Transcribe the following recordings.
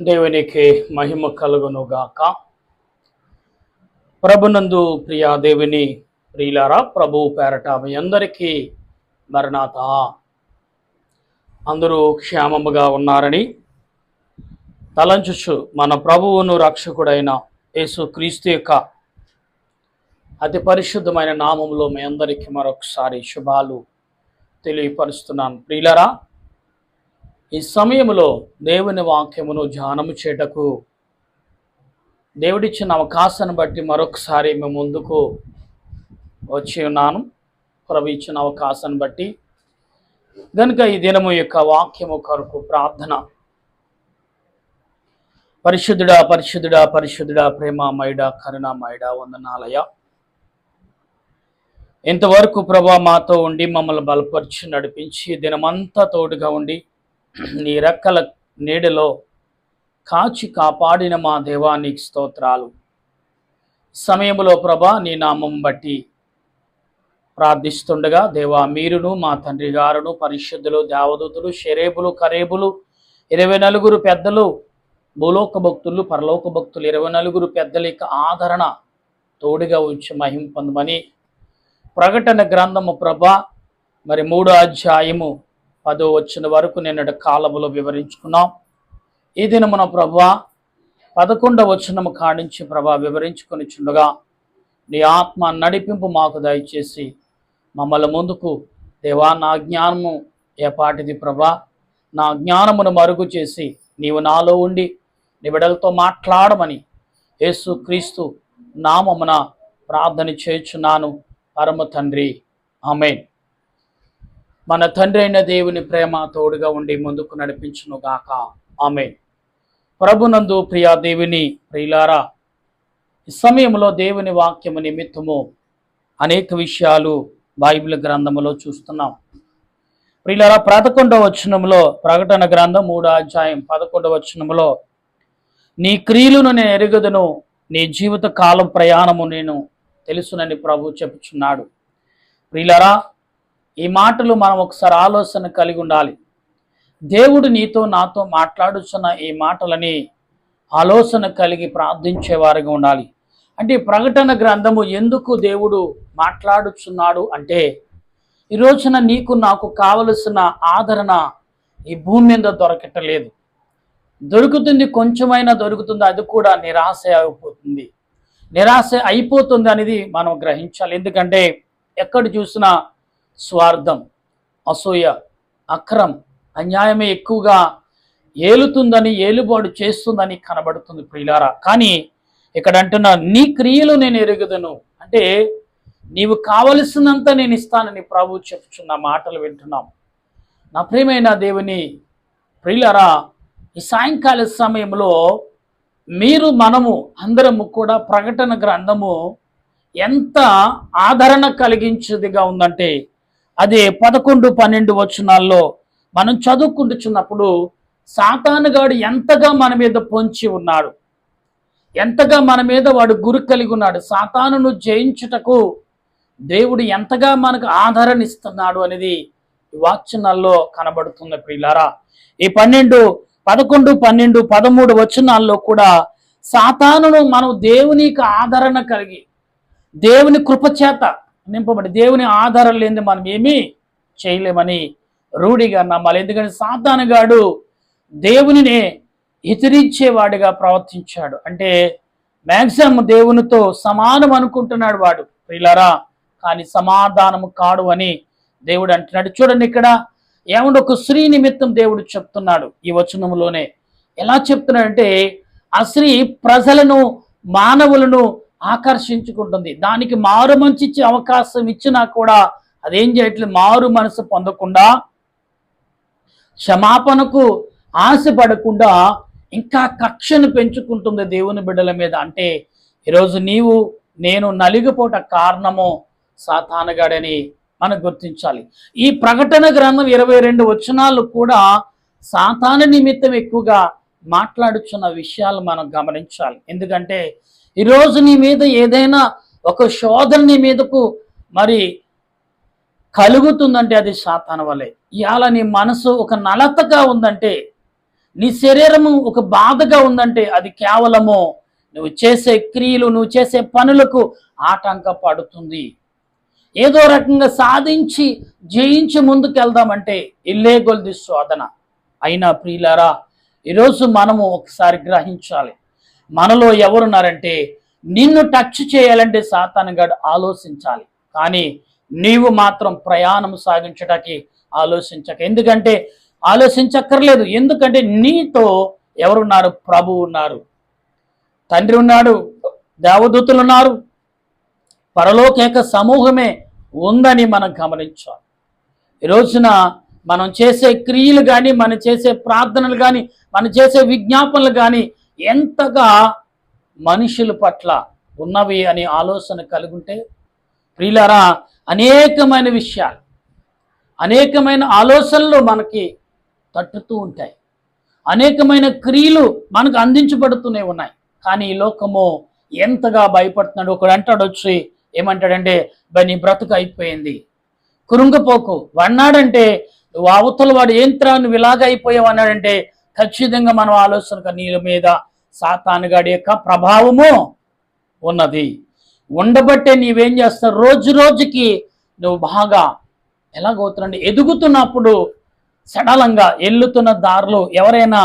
దేవునికి మహిమ కలుగును గాక. ప్రభునందు ప్రియ దేవుని ప్రియులారా, ప్రభు పేరట మీ అందరికీ మరణాత. అందరూ క్షేమముగా ఉన్నారని తలంచుచు మన ప్రభువును రక్షకుడైన యేసు క్రీస్తు యొక్క అతి పరిశుద్ధమైన నామములో మీ అందరికీ మరొకసారి శుభాలు తెలియపరుస్తున్నాను. ప్రియులారా, ఈ సమయంలో దేవుని వాక్యమును ధ్యానము చేయటకు దేవుడిచ్చిన అవకాశాన్ని బట్టి మరొకసారి మేము ముందుకు వచ్చి ఉన్నాను. ప్రభు ఇచ్చిన అవకాశాన్ని బట్టి కనుక ఈ దినము యొక్క వాక్యము కొరకు ప్రార్థన. పరిశుద్ధుడా పరిశుద్ధుడా పరిశుద్ధుడా, ప్రేమమయుడా, కరుణామయుడా, వందనాలయ. ఇంతవరకు ప్రభా మాతో ఉండి మమ్మల్ని బలపరిచి నడిపించి దినమంతా తోడుగా ఉండి నీ రెక్కల నీడలో కాచి కాపాడిన మా దేవానికి స్తోత్రాలు. సమయంలో ప్రభా నీ నామం బట్టి ప్రార్థిస్తుండగా దేవా, మీరును మా తండ్రి గారును పరిశుద్ధులు దేవదూతులు షెరేబులు కరేబులు 24 పెద్దలు, భూలోక భక్తులు పరలోక భక్తులు 24 పెద్దల యొక్క ఆదరణ తోడుగా ఉంచి మహిమ పొందమని ప్రకటన గ్రంథము ప్రభా మరి 3వ అధ్యాయము 10వ వచనం వరకు నిన్నటి కాలములో వివరించుకున్నాం. ఈ దినమున ప్రభా 11వ వచనము కాడించి ప్రభా వివరించుకొని చుండగా నీ ఆత్మ నడిపింపు మాకు దయచేసి మమ్మల్ని ముందుకు దేవా, నా జ్ఞానము ఏపాటిది ప్రభా, నా జ్ఞానమును మరుగు చేసి నీవు నాలో ఉండి నీ బిడ్డలతో మాట్లాడమని యేసు క్రీస్తు నామమున ప్రార్థన చేయుచున్నాను పరమ తండ్రి, ఆమేన్. మన తండ్రి అయిన దేవుని ప్రేమ తోడుగా ఉండి ముందుకు నడిపించును గాక, ఆమేన్. ప్రభునందు ప్రియ దేవుని ప్రియులారా, ఈ సమయంలో దేవుని వాక్యము నిమిత్తము అనేక విషయాలు బైబిల్ గ్రంథములో చూస్తున్నాం. ప్రియులారా, 11వ వచనంలో ప్రకటన గ్రంథం 3వ అధ్యాయం 11వ వచనంలో నీ క్రియలను నేను ఎరుగుదును, నీ జీవిత కాలం ప్రయాణము నేను తెలుసునని ప్రభు చెప్పుచున్నాడు. ప్రియులారా, ఈ మాటలు మనం ఒకసారి ఆలోచన కలిగి ఉండాలి. దేవుడు నీతో నాతో మాట్లాడుచున్న ఈ మాటలని ఆలోచన కలిగి ప్రార్థించేవారుగా ఉండాలి. అంటే ఈ ప్రకటన గ్రంథము ఎందుకు దేవుడు మాట్లాడుచున్నాడు అంటే, ఈ రోజున నీకు నాకు కావలసిన ఆదరణ ఈ భూమి మీద దొరకటలేదు. దొరుకుతుంది, కొంచెమైనా దొరుకుతుంది, అది కూడా నిరాశ అయిపోతుంది అనేది మనం గ్రహించాలి. ఎందుకంటే ఎక్కడ చూసినా స్వార్థం, అసూయ, అక్రమం, అన్యాయమే ఎక్కువగా ఏలుతుందని, ఏలుబాటు చేస్తుందని కనబడుతుంది ప్రియులారా. కానీ ఇక్కడ అంటున్నా, నీ క్రియలు నేను ఎరుగుదును అంటే నీవు కావలసినంత నేను ఇస్తానని ప్రభు చెప్పుచున్న మాటలు వింటున్నాం. నా ప్రియమైన దేవుని ప్రియులారా, ఈ సాయంకాల సమయంలో మనము అందరము కూడా ప్రకటన గ్రంథము ఎంత ఆదరణ కలిగించేదిగా ఉందంటే, అదే 11, 12 వచనాల్లో మనం చదువుకుంటున్నప్పుడు సాతానుగాడు ఎంతగా మన మీద పొంచి ఉన్నాడు, ఎంతగా మన మీద వాడు గురి కలిగి ఉన్నాడు, సాతానును జయించుటకు దేవుడు ఎంతగా మనకు ఆదరణ ఇస్తున్నాడు అనేది ఈ వాక్యాల్లో కనబడుతుంది ప్రియులారా. ఈ 11, 12, 13 వచనాల్లో కూడా సాతానును మనం దేవునికి ఆదరణ కలిగి దేవుని కృపచేత నింపబడి దేవుని ఆధారం లేని మనం ఏమీ చేయలేమని రూఢిగా నమ్మాలి. ఎందుకంటే సాతానుగాడు దేవునినే ఎదిరించేవాడిగా ప్రవర్తించాడు. అంటే మ్యాక్సిమం దేవునితో సమానం అనుకుంటున్నాడు వాడు ప్రియులారా, కానీ సమాధానము కాడు అని దేవుడు అంటున్నాడు. చూడండి, ఇక్కడ ఏమంటే ఒక స్త్రీ నిమిత్తం దేవుడు చెప్తున్నాడు. ఈ వచనంలోనే ఎలా చెప్తున్నాడంటే, ఆ స్త్రీ ప్రజలను, మానవులను ఆకర్షించుకుంటుంది. దానికి మారు మనసు ఇచ్చే అవకాశం ఇచ్చినా కూడా అదేం చేయట్లేదు. మారు మనసు పొందకుండా, క్షమాపణకు ఆశపడకుండా ఇంకా కక్షను పెంచుకుంటుంది దేవుని బిడ్డల మీద. అంటే ఈరోజు నీవు నేను నలిగిపోట కారణము సాతానుగాడని మనం గుర్తించాలి. ఈ ప్రకటన గ్రంథం 22 వచనాలు కూడా సాతాను నిమిత్తం ఎక్కువగా మాట్లాడుచున్న విషయాలు మనం గమనించాలి. ఎందుకంటే ఈరోజు నీ మీద ఏదైనా ఒక శోధన నీ మీదకు మరి కలుగుతుందంటే అది సాతాను వలె. ఇవాళ నీ మనసు ఒక నలతగా ఉందంటే నీ శరీరము ఒక బాధగా ఉందంటే అది కేవలము నువ్వు చేసే క్రియలు, నువ్వు చేసే పనులకు ఆటంకపడుతుంది. ఏదో రకంగా సాధించి జయించి ముందుకెళ్దామంటే ఇల్లే గొల్ది శోధన. అయినా ప్రియులారా, ఈరోజు మనము ఒకసారి గ్రహించాలి, మనలో ఎవరున్నారంటే నిన్ను టచ్ చేయాలంటే సాతానుగాడు ఆలోచించాలి, కానీ నీవు మాత్రం ప్రయాణం సాగించటానికి ఆలోచించక. ఎందుకంటే ఆలోచించక్కర్లేదు, ఎందుకంటే నీతో ఎవరున్నారు? ప్రభువు ఉన్నారు, తండ్రి ఉన్నాడు, దేవదూతలు ఉన్నారు, పరలోకేక సమూహమే ఉందని మనం గమనించాలి. ఈ రోజున మనం చేసే క్రియలు కానీ, మనం చేసే ప్రార్థనలు కానీ, మనం చేసే విజ్ఞాపనలు కానీ ఎంతగా మనుషుల పట్ల ఉన్నవి అనే ఆలోచన కలుగుంటే ప్రియులారా, అనేకమైన విషయాలు, అనేకమైన ఆలోచనలు మనకి తట్టుతూ ఉంటాయి, అనేకమైన క్రియలు మనకు అందించబడుతూనే ఉన్నాయి. కానీ ఈ లోకము ఎంతగా భయపడుతున్నాడు. ఒకడు అంటాడు, వచ్చి ఏమంటాడంటే, నీ బ్రతుకు అయిపోయింది, కురుంగపోకు అన్నాడంటే, నువ్వు అవతల వాడు ఏంట్రా నువ్వు ఇలాగ అయిపోయావు అన్నాడంటే ఖచ్చితంగా మనం ఆలోచన నీ మీద సాతానుగాడి యొక్క ప్రభావము ఉన్నది. ఉండబట్టే నీవేం చేస్తావు, రోజు రోజుకి నువ్వు బాగా ఎలాగవుతున్నాడు, ఎదుగుతున్నప్పుడు సడలంగా ఎల్లుతున్న దారిలో ఎవరైనా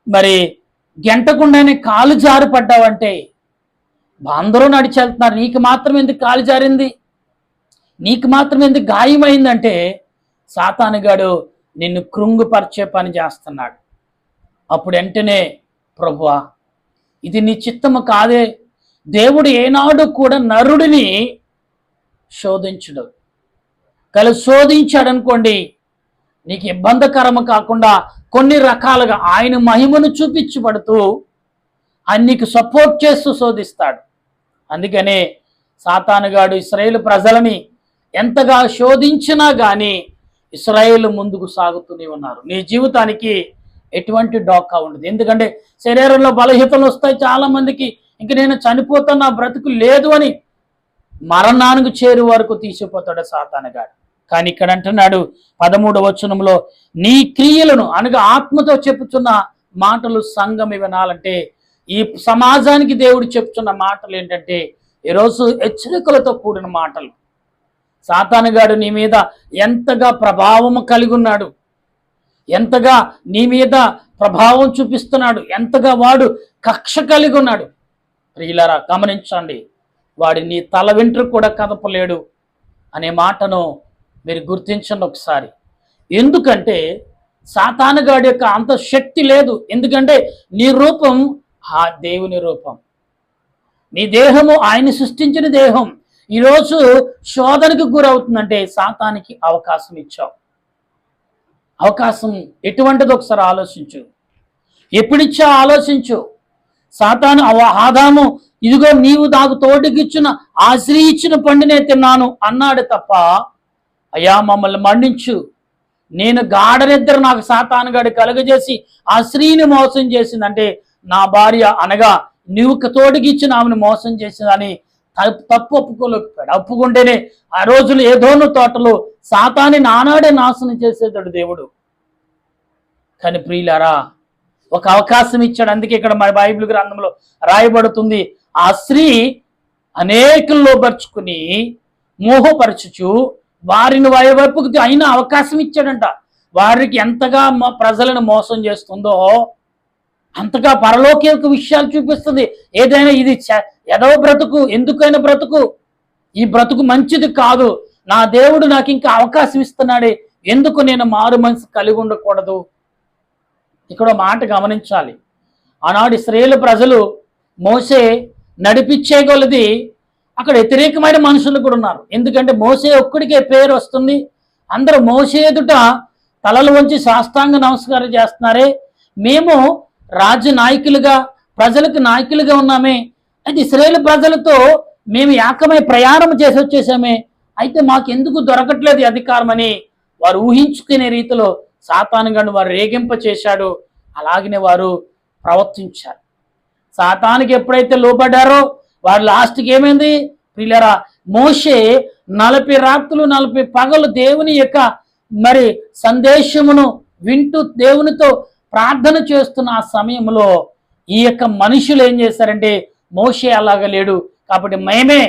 మరి గెంటకుండానే కాలు జారి పడ్డావంటే, అందరూ నడిచి వెళ్తున్నారు, నీకు మాత్రం ఎందుకు కాలు జారింది, నీకు మాత్రం ఎందుకు గాయమైందంటే సాతానుగాడు నిన్ను కృంగుపరిచే పని చేస్తున్నాడు. అప్పుడు వెంటనే, ప్రభువా ఇది నీ చిత్తము కాదే, దేవుడు ఏనాడు కూడా నరుడిని శోధించడు, శోధించాడనుకోండి నీకు ఇబ్బందికరము కాకుండా కొన్ని రకాలుగా ఆయన మహిమను చూపించబడుతూ అన్నికి సపోర్ట్ చేస్తూ శోధిస్తాడు. అందుకనే సాతానుగాడు ఇశ్రాయేలు ప్రజలని ఎంతగా శోధించినా కానీ ఇశ్రాయేలు ముందుకు సాగుతూనే ఉన్నారు. నీ జీవితానికి ఎటువంటి డోకా ఉండదు, ఎందుకంటే శరీరంలో బలహీనతలు వస్తాయి చాలా మందికి. ఇంక నేను చనిపోతాను, నా బ్రతుకు లేదు అని మరణానికి చేరు వరకు తీసిపోతాడు సాతానుగాడు. కానీ ఇక్కడ అంటున్నాడు 13వ వచనంలో, నీ క్రియలను అనగా ఆత్మతో చెప్పుచున్న మాటలు సంఘం వినాలంటే, ఈ సమాజానికి దేవుడు చెప్తున్న మాటలు ఏంటంటే ఈరోజు హెచ్చరికలతో కూడిన మాటలు. సాతానుగాడు నీ మీద ఎంతగా ప్రభావం కలిగి ఉన్నాడు, ఎంతగా నీ మీద ప్రభావం చూపిస్తున్నాడు, ఎంతగా వాడు కక్ష కలిగి ఉన్నాడు. ప్రియులారా గమనించండి, వాడి నీ తల వెంట్రుక కూడా కదపలేడు అనే మాటను మీరు గుర్తించండి ఒకసారి. ఎందుకంటే సాతానుగాడి యొక్క అంత శక్తి లేదు, ఎందుకంటే నీ రూపం ఆ దేవుని రూపం, నీ దేహము ఆయన సృష్టించిన దేహం ఈరోజు శోధనకు గురవుతుందంటే సాతానికి అవకాశం ఇచ్చావు. అవకాశం ఎటువంటిది ఒకసారి ఆలోచించు, ఎప్పుడిచ్చా ఆలోచించు. సాతాను ఆదాము ఇదిగో నీవు నాకు తోటికిచ్చిన ఆ స్త్రీ ఇచ్చిన పండునే తిన్నాను అన్నాడు తప్ప, అయ్యా మమ్మల్ని మన్నించు, నేను గాఢ నిద్ర నాకు సాతానుగాడు కలుగజేసి ఆ స్త్రీని మోసం చేసిందంటే నా భార్య అనగా నీవు తోటికిచ్చిన ఆమెను మోసం చేసిందని తప్పు ఒప్పుకోలేకపోయాడు. ఒప్పుకుంటేనే ఆ రోజులు ఏదోను తోటలో సాతాని నానాడే నాశనం చేసేదాడు దేవుడు. కానీ ప్రియులారా ఒక అవకాశం ఇచ్చాడు. అందుకే ఇక్కడ మన బైబిల్ గ్రంథంలో రాయబడుతుంది, ఆ స్త్రీ అనేకుల్లో పరుచుకుని మోహపరచుచు వారిని వారి వైపుకు అయినా అవకాశం ఇచ్చాడంట. వారికి ఎంతగా ప్రజలను మోసం చేస్తుందో అంతగా పరలోక విషయాలు చూపిస్తుంది. ఏదైనా ఇది ఎదవ బ్రతుకు, ఎందుకైనా బ్రతుకు, ఈ బ్రతుకు మంచిది కాదు, నా దేవుడు నాకు ఇంకా అవకాశం ఇస్తున్నాడే, ఎందుకు నేను మారు మనసు కలిగి ఉండకూడదు. ఇక్కడ మాట గమనించాలి, ఆనాడు ఇశ్రాయేలు ప్రజలు మోసే నడిపించే కొలది అక్కడ వ్యతిరేకమైన మనుషులు కూడా ఉన్నారు. ఎందుకంటే మోసే ఒక్కడికే పేరు వస్తుంది, అందరూ మోసే ఎదుట తలలు వంచి సాష్టాంగ నమస్కారం చేస్తున్నారే, మేము రాజ్య నాయకులుగా ప్రజలకు నాయకులుగా ఉన్నామే, అయితే ఇశ్రాయేలు ప్రజలతో మేము ఏకమై ప్రయాణం చేసి వచ్చేసామే, అయితే మాకెందుకు దొరకట్లేదు అధికారం అని వారు ఊహించుకునే రీతిలో సాతానుగాడు వారు రేగింప చేశాడు. అలాగనే వారు ప్రవర్తించారు. సాతానికి ఎప్పుడైతే లోబడ్డారో వారు లాస్ట్కి ఏమైంది ప్రియులారా, మోషే 40 రాత్రులు 40 పగలు దేవుని యొక్క మరి సందేశమును వింటూ దేవునితో ప్రార్థన చేస్తున్న ఆ సమయంలో ఈ యొక్క మనుషులు ఏం చేశారంటే మోషే అలాగ లేడు కాబట్టి మేమే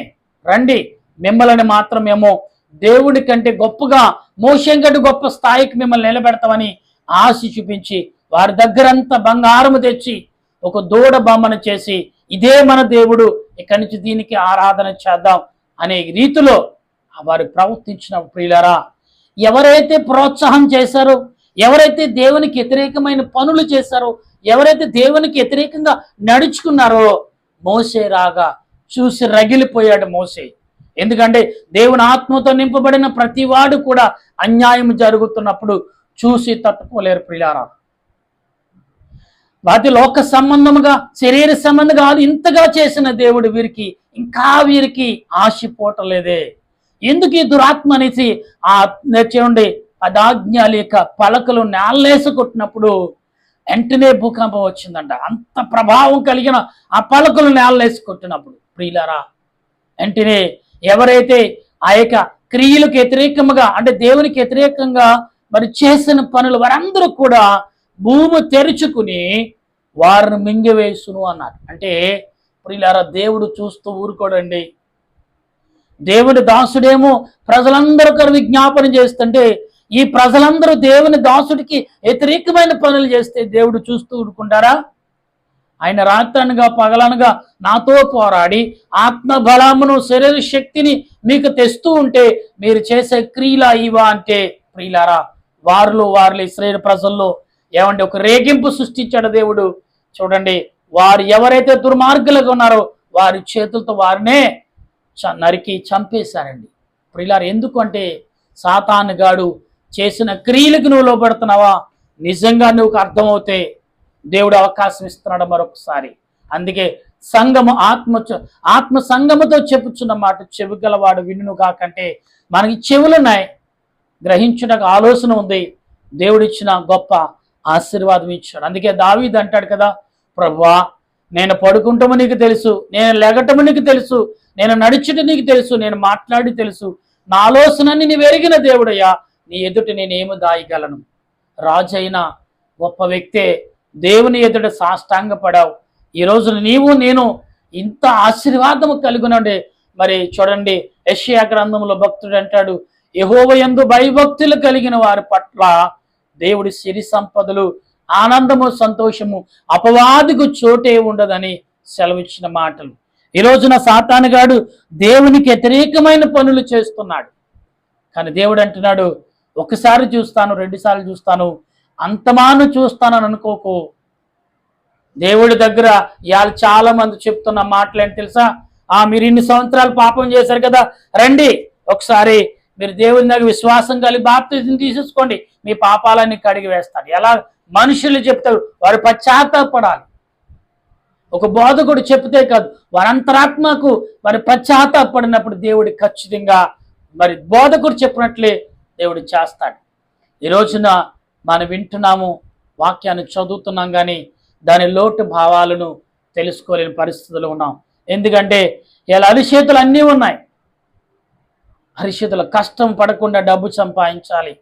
రండి, మిమ్మల్ని మాత్రం మేము దేవుడి కంటే గొప్పగా, మోషే కంటే గొప్ప స్థాయికి మిమ్మల్ని నిలబెడతామని ఆశ చూపించి వారి దగ్గరంతా బంగారము తెచ్చి ఒక దూడ బొమ్మను చేసి ఇదే మన దేవుడు, ఇక్కడి నుంచి దీనికి ఆరాధన చేద్దాం అనే రీతిలో వారు ప్రవర్తించిన ప్రియులారా, ఎవరైతే ప్రోత్సాహం చేశారో, ఎవరైతే దేవునికి వ్యతిరేకమైన పనులు చేశారో, ఎవరైతే దేవునికి వ్యతిరేకంగా నడుచుకున్నారో, మోసే రాగా చూసి రగిలిపోయాడు మోసే. ఎందుకంటే దేవుని ఆత్మతో నింపబడిన ప్రతి వాడు కూడా అన్యాయం జరుగుతున్నప్పుడు చూసి తట్టుకోలేరు ప్రియులారా. వాటి లోక సంబంధముగా, శరీర సంబంధంగా ఇంతగా చేసిన దేవుడు వీరికి ఆశపోవటలేదే. ఎందుకు ఈ దురాత్మ అనేసి చూడండి, పదాజ్ఞాల యొక్క పలకలు నేల్లేసి కొట్టినప్పుడు వెంటనే భూకంపం వచ్చిందంట. అంత ప్రభావం కలిగిన ఆ పలకలు నేల్లేసి కొట్టినప్పుడు ప్రియులారా, వెంటనే ఎవరైతే ఆ యొక్క క్రియలకు వ్యతిరేకముగా, అంటే దేవునికి వ్యతిరేకంగా మరి చేసిన పనులు వారందరూ కూడా భూమి తెరుచుకుని వారిని మింగివేసును అన్నారు. అంటే ప్రియులారా, దేవుడు చూస్తూ ఊరుకోడండి. దేవుని దాసుడేమో ప్రజలందరూ విజ్ఞాపన చేస్తుంటే, ఈ ప్రజలందరూ దేవుని దాసుడికి వ్యతిరేకమైన పనులు చేస్తే దేవుడు చూస్తూ ఊరుకుంటారా? ఆయన రాత్రనగా పగలనగా నాతో పోరాడి ఆత్మ బలమును, శరీర శక్తిని మీకు తెస్తూ ఉంటే మీరు చేసే క్రియలా ఇవా అంటే ప్రియులారా, వారిలో ఇశ్రాయేలు ప్రజల్లో ఏమంటే ఒక రేగింపు సృష్టించాడు దేవుడు. చూడండి, వారు ఎవరైతే దుర్మార్గులుగా ఉన్నారో వారి చేతులతో వారినే నరికి చంపేశారండి ప్రియులారా. ఎందుకంటే సాతాను గాడు చేసిన క్రియలకు నువ్వు లోబడుతున్నావా, నిజంగా నువ్వు అర్థమవుతే దేవుడు అవకాశం ఇస్తున్నాడు మరొకసారి. అందుకే సంఘము ఆత్మ సంఘముతో చెప్పుచున్న మాట చెవిగలవాడు వినును కాకంటే, మనకి చెవులున్నాయి, గ్రహించుటకు ఆలోచన ఉంది, దేవుడిచ్చిన గొప్ప ఆశీర్వాదం ఇచ్చాడు. అందుకే దావీదు అంటాడు కదా, ప్రభువా నేను పడుకుంటాము నీకు తెలుసు, నేను లెగటము నీకు తెలుసు, నేను నడుచుట నీకు తెలుసు, నేను మాట్లాడి తెలుసు, నా ఆలోచనని నీవు ఎరిగిన దేవుడయ్యా, నీ ఎదుట నేనేమి దాయగలను. రాజు అయిన గొప్ప వ్యక్తే దేవుని ఎదుట సాష్టాంగపడావు. ఈ రోజు నీవు నేను ఇంత ఆశీర్వాదము కలుగునండి. మరి చూడండి, యెషయా గ్రంథంలో భక్తుడు అంటాడు, యెహోవా యందు భయభక్తులు కలిగిన వారి పట్ల దేవుడి సిరి సంపదలు, ఆనందము, సంతోషము, అపవాదికు చోటే ఉండదని సెలవిచ్చిన మాటలు. ఈ రోజున సాతానుగాడు దేవునికి వ్యతిరేకమైన పనులు చేస్తున్నాడు. కానీ దేవుడు అంటున్నాడు, ఒకసారి చూస్తాను, 2 సార్లు చూస్తాను, అంతమాను చూస్తానని అనుకోకు. దేవుడి దగ్గర ఇవాళ చాలా మంది చెప్తున్న మాటలు ఏంటి తెలుసా? మీరు ఇన్ని సంవత్సరాలు పాపం చేశారు కదా, రండి ఒకసారి మీరు దేవుని దగ్గర విశ్వాసం కలిగి బాప్తిజం తీసేసుకోండి, మీ పాపాలన్నీ కడిగి వేస్తాడు. ఎలా మనుషులు చెప్తారు, వారు పశ్చాత్తాపడాలి. ఒక బోధకుడు చెప్తే కాదు, వారి అంతరాత్మకు వారి పశ్చాత్తాపడినప్పుడు దేవుడు ఖచ్చితంగా మరి బోధకుడు చెప్పినట్లే దేవుడు చేస్తాడు. ఈ రోజున మనం వింటున్నాము, వాక్యాన్ని చదువుతున్నాం, కానీ దాని లోటు భావాలను తెలుసుకోలేని పరిస్థితులు ఉన్నాం. ఎందుకంటే ఇలా అరిచేతులు అన్నీ ఉన్నాయి. అరిచేతులు కష్టం పడకుండా డబ్బు సంపాదించాలి,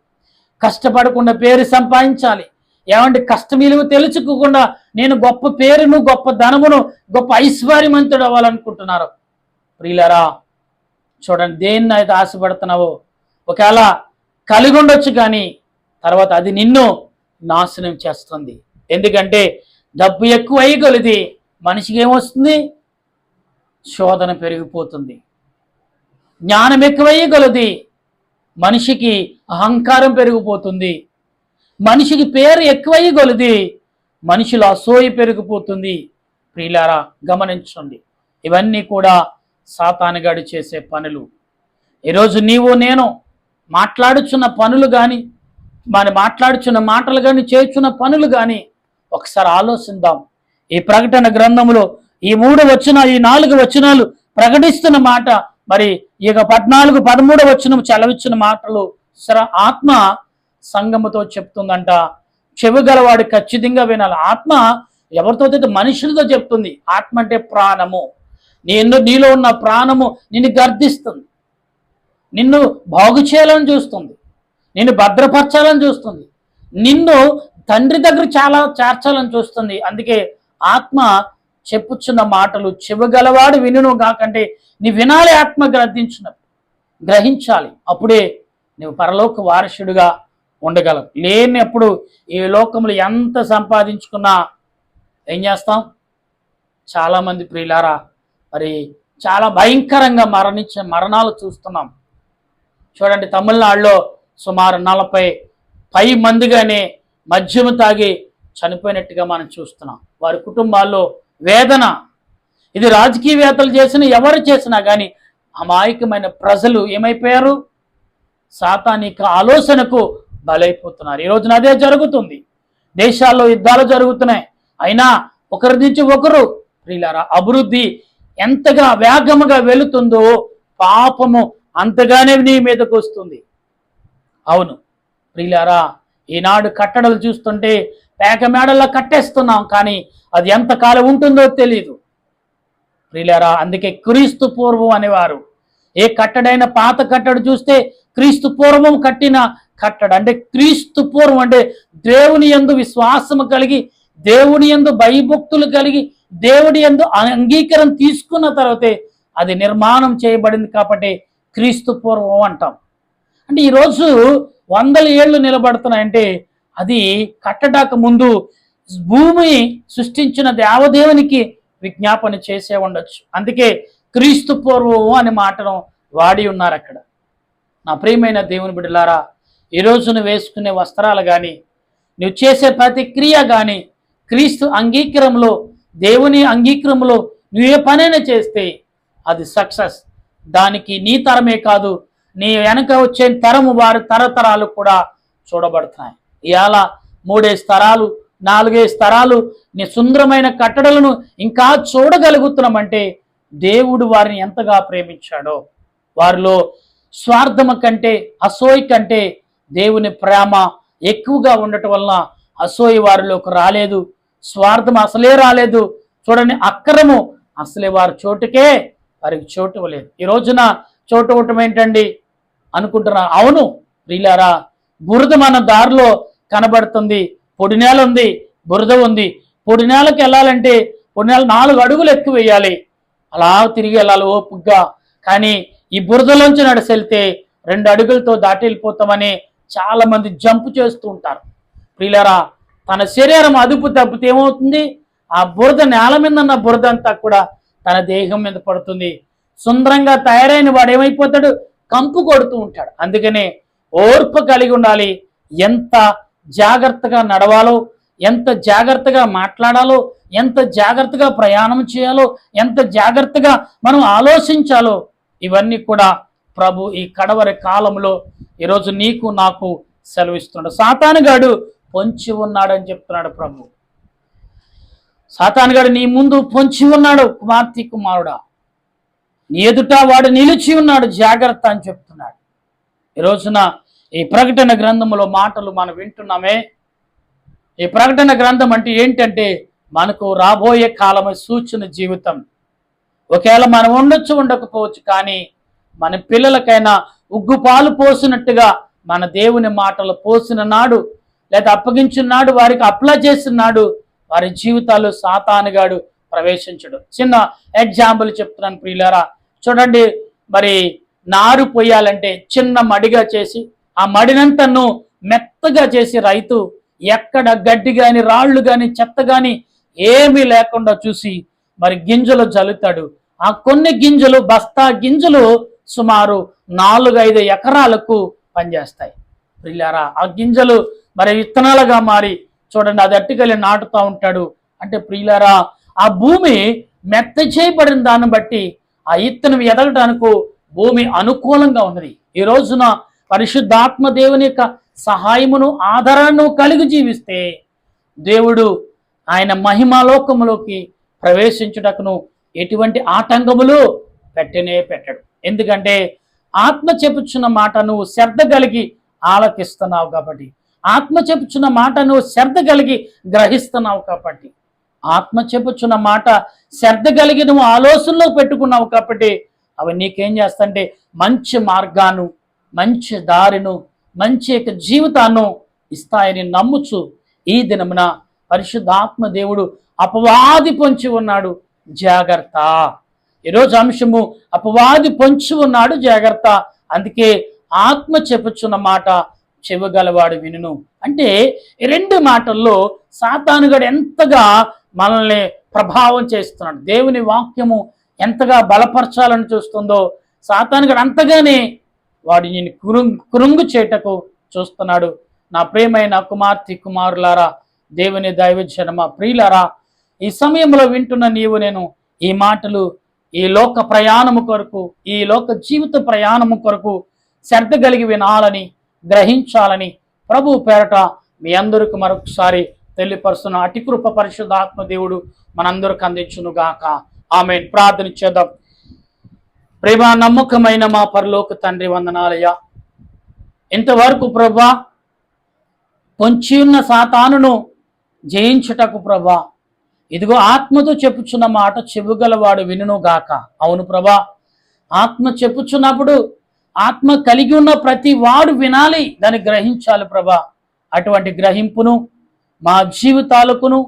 కష్టపడకుండా పేరు సంపాదించాలి. ఏమంటే కష్టం విలువ తెలుసుకోకుండా నేను గొప్ప పేరును, గొప్ప ధనమును, గొప్ప ఐశ్వర్యవంతుడు అవ్వాలనుకుంటున్నారు. ప్రియులారా, చూడండి, దేన్ని అయితే ఆశపడుతున్నావో ఒకవేళ కలిగి ఉండొచ్చు, కానీ తర్వాత అది నిన్ను నాశనం చేస్తుంది. ఎందుకంటే డబ్బు ఎక్కువ అయ్యగలిది మనిషికి ఏమొస్తుంది? శోధన పెరిగిపోతుంది. జ్ఞానం ఎక్కువయ్యగలది మనిషికి అహంకారం పెరిగిపోతుంది. మనిషికి పేరు ఎక్కువయ్యగలది మనిషిలో అసూయ పెరిగిపోతుంది. ప్రియులారా, గమనించండి, ఇవన్నీ కూడా సాతానుగాడు చేసే పనులు. ఈరోజు నీవు నేను మాట్లాడుచున్న పనులు కానీ, మాట్లాడుచున్న మాటలు కానీ, చేస్తున్న పనులు కానీ ఒకసారి ఆలోచిద్దాం. ఈ ప్రకటన గ్రంథములో ఈ 3 వచనాలు, ఈ 4 వచనాలు ప్రకటిస్తున్న మాట, మరి ఇక 14, 13 వచనం చలవిచ్చిన మాటలు ఆత్మ సంఘముతో చెప్తుందంట. చెవిగలవాడు ఖచ్చితంగా వినాలి. ఆత్మ ఎవరితో అయితే? మనుషులతో చెప్తుంది. ఆత్మ అంటే ప్రాణము. నీలో ఉన్న ప్రాణము నిన్ను గర్దిస్తుంది, నిన్ను బాగు చేయాలని చూస్తుంది, నిన్ను భద్రపరచాలని చూస్తుంది, నిన్ను తండ్రి దగ్గర చాలా చేర్చాలని చూస్తుంది. అందుకే ఆత్మ చెప్పుచున్న మాటలు చెవగలవాడు వినును కాకంటే నీ వినాలి, ఆత్మ గ్రహించాలి. అప్పుడే నువ్వు పరలోక వారసుడిగా ఉండగలవు. లేనప్పుడు ఈ లోకంలో ఎంత సంపాదించుకున్నా ఏం చేస్తాం? చాలామంది ప్రియులారా మరి చాలా భయంకరంగా మరణాలు చూస్తున్నాం. చూడండి, తమిళనాడులో సుమారు 40 మందిగానే మద్యము తాగి చనిపోయినట్టుగా మనం చూస్తున్నాం. వారి కుటుంబాల్లో వేదన. ఇది రాజకీయవేత్తలు చేసిన ఎవరు చేసినా కానీ అమాయకమైన ప్రజలు ఏమైపోయారు? సాతానిక ఆలోచనకు బలైపోతున్నారు. ఈ రోజున అదే జరుగుతుంది. దేశాల్లో యుద్ధాలు జరుగుతున్నాయి. అయినా ఒకరి నుంచి ఒకరు ప్రియులారా అభివృద్ధి ఎంతగా వేగముగా వెళుతుందో పాపము అంతగానే నీ మీదకు వస్తుంది. అవును ప్రియులారా, ఈనాడు కట్టడలు చూస్తుంటే పేక మేడల్లో కట్టేస్తున్నాం, కానీ అది ఎంతకాలం ఉంటుందో తెలియదు ప్రియులారా. అందుకే క్రీస్తు పూర్వం అనేవారు. ఏ కట్టడైన పాత కట్టడు చూస్తే క్రీస్తు పూర్వం కట్టిన కట్టడ అంటే క్రీస్తు పూర్వం అంటే దేవుని యందు విశ్వాసము కలిగి, దేవుని యందు భయభక్తులు కలిగి, దేవుడి యందు అంగీకారం తీసుకున్న తర్వాతే అది నిర్మాణం చేయబడింది కాబట్టి క్రీస్తు పూర్వం అంటాం. అంటే ఈరోజు 100 ఏళ్ళు నిలబడుతున్నాయంటే అది కట్టడాక ముందు భూమి సృష్టించిన దేవదేవునికి విజ్ఞాపన చేసే ఉండొచ్చు. అందుకే క్రీస్తు పూర్వం అనే మాటను వాడి ఉన్నారు అక్కడ. నా ప్రియమైన దేవుని బిడ్డలారా, ఈరోజు నువ్వు వేసుకునే వస్త్రాలు కానీ, నువ్వు చేసే ప్రతి క్రియ కానీ క్రీస్తు అంగీకారంలో, దేవుని అంగీకారంలో నువ్వు ఏ పనైనా చేస్తే అది సక్సెస్. దానికి నీ తరమే కాదు, నీ వెనక వచ్చే తరము వారి తరతరాలు కూడా చూడబడుతున్నాయి. ఇవాళ 3 తరాలు 4 తరాలు నీ సుందరమైన కట్టడలను ఇంకా చూడగలుగుతున్నామంటే దేవుడు వారిని ఎంతగా ప్రేమించాడో. వారిలో స్వార్థము కంటే, అసూయ కంటే దేవుని ప్రేమ ఎక్కువగా ఉండటం వలన అసూయ వారిలోకి రాలేదు, స్వార్థం అసలే రాలేదు. చూడండి, అక్రము అసలే వారి చోటుకే వారికి చోటు ఇవ్వలేదు. ఈ రోజున చోటు ఇవ్వటం ఏంటండి అనుకుంటున్నా? అవును ప్రియులారా, బురద మన దారిలో కనబడుతుంది. పొడి నేల ఉంది, బురద ఉంది. పొడి నేలకు వెళ్ళాలంటే పొడి నేల 4 అడుగులు ఎక్కువ వేయాలి, అలా తిరిగి వెళ్ళాలి ఓపుగ్గా. కానీ ఈ బురదలోంచి నడిచెళ్తే 2 అడుగులతో దాటి వెళ్ళిపోతామని చాలా మంది జంప్ చేస్తూ ఉంటారు. ప్రియులారా, తన శరీరం అదుపు తప్పితే ఏమవుతుంది? ఆ బురద నేల మీద ఉన్న బురద అంతా కూడా తన దేహం మీద పడుతుంది. సుందరంగా తయారైన వాడు ఏమైపోతాడు? కంపు కొడుతూ ఉంటాడు. అందుకనే ఓర్పు కలిగి ఉండాలి. ఎంత జాగ్రత్తగా నడవాలో, ఎంత జాగ్రత్తగా మాట్లాడాలో, ఎంత జాగ్రత్తగా ప్రయాణం చేయాలో, ఎంత జాగ్రత్తగా మనం ఆలోచించాలో ఇవన్నీ కూడా ప్రభు ఈ కడవరి కాలంలో ఈరోజు నీకు నాకు సెలవిస్తున్నాడు. సాతానుగాడు పొంచి ఉన్నాడని చెప్తున్నాడు ప్రభు. సాతానుగాడు నీ ముందు పొంచి ఉన్నాడు, కుమార్తె కుమారుడా, నీ ఎదుట వాడు నిలిచి ఉన్నాడు, జాగ్రత్త అని చెప్తున్నాడు. ఈ రోజున ఈ ప్రకటన గ్రంథంలో మాటలు మనం వింటున్నామే. ఈ ప్రకటన గ్రంథం అంటే ఏంటంటే మనకు రాబోయే కాలమే సూచన జీవితం. ఒకవేళ మనం ఉండొచ్చు ఉండకపోవచ్చు, కానీ మన పిల్లలకైనా ఉగ్గు పాలు పోసినట్టుగా మన దేవుని మాటలు పోసిన నాడు, లేదా అప్పగించిన నాడు, వారికి అప్లై చేసిన నాడు వారి జీవితాలు సాతానుగాడు ప్రవేశించడు. చిన్న ఎగ్జాంపుల్ చెప్తున్నాను ప్రియులారా. చూడండి, మరి నారు పోయాలంటే చిన్న మడిగా చేసి ఆ మడినంతను మెత్తగా చేసి రైతు ఎక్కడ గడ్డి కానీ, రాళ్ళు కానీ, చెత్త కానీ ఏమీ లేకుండా చూసి మరి గింజలు జల్లుతాడు. ఆ కొన్ని గింజలు, బస్తా గింజలు సుమారు 4-5 ఎకరాలకు పనిచేస్తాయి ప్రియులారా. ఆ గింజలు మరి విత్తనాలుగా మారి చూడండి అది అట్టుకెళ్ళి నాటుతూ ఉంటాడు. అంటే ప్రియులారా, ఆ భూమి మెత్త చేయబడిన దాన్ని బట్టి ఆ ఇత్తనం ఎదగడానికి భూమి అనుకూలంగా ఉన్నది. ఈ రోజున పరిశుద్ధాత్మ దేవుని యొక్క సహాయమును, ఆదరణను కలిగి జీవిస్తే దేవుడు ఆయన మహిమాలోకములోకి ప్రవేశించుటకును ఎటువంటి ఆటంకములు పెట్టడు. ఎందుకంటే ఆత్మ చెప్పుచున్న మాట నువ్వు శ్రద్ధ కలిగి ఆలకిస్తున్నావు కాబట్టి, ఆత్మ చెప్పుచున్న మాట నువ్వు శ్రద్ధ కలిగి గ్రహిస్తున్నావు కాబట్టి, ఆత్మ చెప్పుచున్న మాట శ్రద్ధ కలిగి నువ్వు ఆలోచనలో పెట్టుకున్నావు కాబట్టి అవి నీకేం చేస్తాంటే మంచి మార్గాన్ని, మంచి దారిను, మంచి జీవితాన్ని ఇస్తాయని నమ్ముచు ఈ దినమున పరిశుద్ధాత్మ దేవుడు అపవాది పొంచి ఉన్నాడు, జాగ్రత్త. ఈరోజు అంశము అపవాది పొంచి ఉన్నాడు, జాగ్రత్త. అందుకే ఆత్మ చెప్పుచున్న మాట చెవిగలవాడు వినును. అంటే ఈ రెండు మాటల్లో సాతానుగాడు ఎంతగా మనల్ని ప్రభావం చేస్తున్నాడు, దేవుని వాక్యము ఎంతగా బలపరచాలని చూస్తుందో సాతానుగాడు అంతగానే వాడిని కురుంగు చేటకు చూస్తున్నాడు. నా ప్రియమైన కుమార్తె కుమారులారా, దేవుని దైవజనమ ప్రియులారా, ఈ సమయంలో వింటున్న నీవు నేను ఈ మాటలు ఈ లోక ప్రయాణము కొరకు, ఈ లోక జీవిత ప్రయాణము కొరకు శ్రద్ధ కలిగి వినాలని, గ్రహించాలని ప్రభు పేరట మీ అందరికి మరొకసారి తెలియపరుస్తున్న అతి కృప పరిశుద్ధాత్మ దేవుడు మనందరికి అందించును గాక. ఆమేన్. ప్రార్థన చేద్దాం. ప్రేమ నమ్మకమైన మా పరలోక తండ్రి, వందనాలయ్యా. ఇంతవరకు ప్రభా పొంచి ఉన్న సాతానును జయించుటకు ప్రభా ఇదిగో ఆత్మతో చెప్పుచున్న మాట చెవుగలవాడు వినును గాక. అవును ప్రభా, ఆత్మ చెప్పుచున్నప్పుడు ఆత్మ కలిగి ఉన్న ప్రతి వాడు వినాలి, దాన్ని గ్రహించాలి ప్రభా. అటువంటి గ్రహింపును మా జీవితాలకును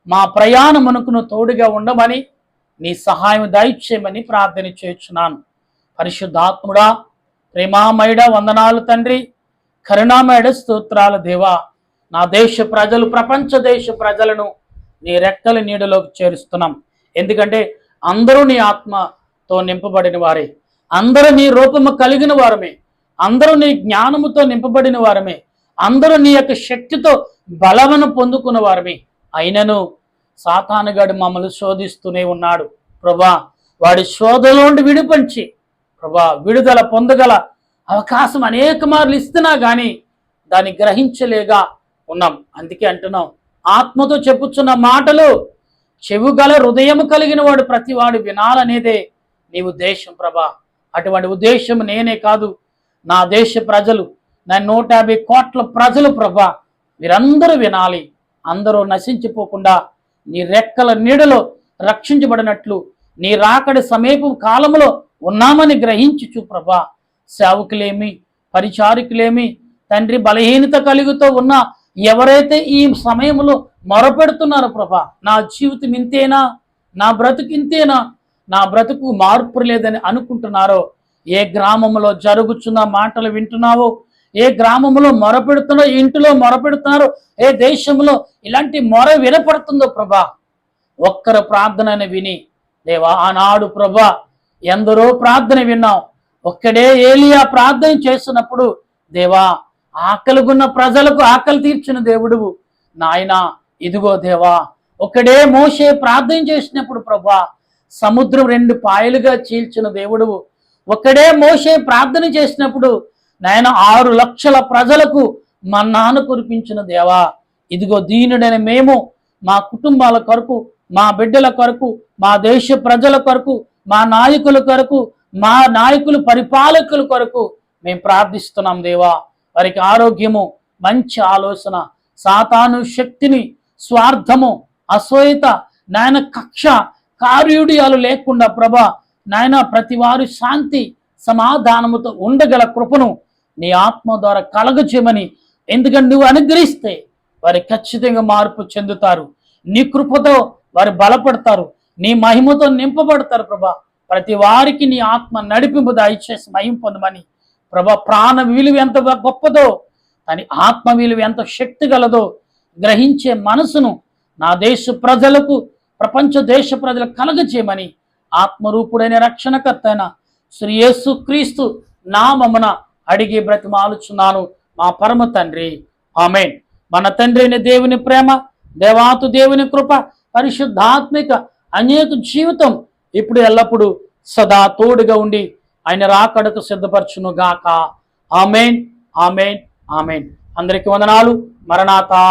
మా ప్రయాణమునకును తోడుగా ఉండమని నీ సహాయం దయచేయమని ప్రార్థన చేస్తున్నాను. పరిశుద్ధాత్ముడా, ప్రేమామయుడ, వందనాలు తండ్రి, కరుణామయుడ, స్తోత్రాల దేవా. నా దేశ ప్రజలు, ప్రపంచ దేశ ప్రజలను నీ రెక్కల నీడలోకి చేరుస్తున్నాం. ఎందుకంటే అందరూ నీ ఆత్మతో నింపబడిన వారే, అందరూ నీ రూపము కలిగిన వారమే, అందరూ నీ జ్ఞానముతో నింపబడిన వారమే, అందరూ నీ యొక్క శక్తితో బలమును పొందుకున్న వారమే. అయినను సాతానుగాడు మమ్మల్ని శోధిస్తూనే ఉన్నాడు ప్రభా. వాడి శోధలోండి విడిపించి ప్రభా విడుదల పొందగల అవకాశం అనేక మార్లు ఇస్తున్నా కానీ దాన్ని గ్రహించలేగా ఉన్నాం. అందుకే అంటున్నాం, ఆత్మతో చెప్పుచున్న మాటలు చెవుగల హృదయం కలిగిన వాడు ప్రతి వాడు వినాలనేదే నీ ఉద్దేశం ప్రభా. అటువంటి ఉద్దేశం నేనే కాదు, నా దేశ ప్రజలు, నా 150 కోట్ల ప్రజలు ప్రభా, వీరందరూ వినాలి. అందరూ నశించిపోకుండా నీ రెక్కల నీడలో రక్షించబడినట్లు నీ రాకడి సమీప కాలంలో ఉన్నామని గ్రహించుచు ప్రభా. సేవకులేమి, పరిచారికులేమి తండ్రి, బలహీనత కలుగుతూ ఉన్న ఎవరైతే ఈ సమయంలో మొరపెడుతున్నారో ప్రభా, నా జీవితం ఇంతేనా, నా బ్రతుకు ఇంతేనా, నా బ్రతుకు మార్పు లేదని అనుకుంటున్నారో, ఏ గ్రామంలో జరుగుతున్న మాటలు వింటున్నావో, ఏ గ్రామంలో మొరపెడుతున్నా, ఇంటిలో మొరపెడుతున్నారో, ఏ దేశంలో ఇలాంటి మొర వినపడుతుందో ప్రభా, ఒక్కరు ప్రార్థనని విని దేవా, ఆనాడు ప్రభా ఎందరో ప్రార్థన విన్నాం. ఒక్కడే ఏలియా ప్రార్థన చేస్తున్నప్పుడు దేవా ఆకలిగున్న ప్రజలకు ఆకలి తీర్చిన దేవుడువు నాయనా. ఇదిగో దేవా, ఒక్కడే మోషే ప్రార్థన చేసినప్పుడు ప్రభా సముద్రం 2 పాయలుగా చీల్చిన దేవుడువు. ఒక్కడే మోషే ప్రార్థన చేసినప్పుడు నాయన 6 లక్షల ప్రజలకు మన్నాను కురిపించిన దేవా. ఇదిగో దీనుడైన మేము మా కుటుంబాల కొరకు, మా బిడ్డల కొరకు, మా దేశ ప్రజల కొరకు, మా నాయకుల కొరకు, మా నాయకులు పరిపాలకుల కొరకు మేము ప్రార్థిస్తున్నాం దేవా. వారికి ఆరోగ్యము, మంచి ఆలోచన, సాతాను శక్తిని, స్వార్థము, అసూయత, నాయన కక్ష, కార్యుడియాలు లేకుండా ప్రభా నాయన ప్రతి వారు శాంతి సమాధానముతో ఉండగల కృపను నీ ఆత్మ ద్వారా కలగచేయమని, ఎందుకంటే నువ్వు అనుగ్రహిస్తే వారి ఖచ్చితంగా మార్పు చెందుతారు. నీ కృపతో వారు బలపడతారు, నీ మహిమతో నింపబడతారు ప్రభా. ప్రతి వారికి నీ ఆత్మ నడిపింపు దయచేసి మహిమ పొందమని ప్రభా. ప్రాణ విలువ ఎంత గొప్పదో, దాని ఆత్మ విలువ ఎంత శక్తి గలదో గ్రహించే మనసును నా దేశ ప్రజలకు, ప్రపంచ దేశ ప్రజలకు కలగచేయమని ఆత్మరూపుడైన రక్షణకర్త అయిన శ్రీ యేసు క్రీస్తు నామమున అడిగి బ్రతిమాలుచున్నాను మా పరమ తండ్రి, ఆమేన్. మన తండ్రి అయిన దేవుని ప్రేమ, దేవాతు దేవుని కృప, పరిశుద్ధాత్మిక అనేక జీవితం ఇప్పుడు ఎల్లప్పుడూ సదా తోడుగా ఉండి ఆయన రాకడకు సిద్ధపరచును గాక. ఆమేన్, ఆమేన్, ఆమేన్. అందరికీ వందనాలు. మరణాతా.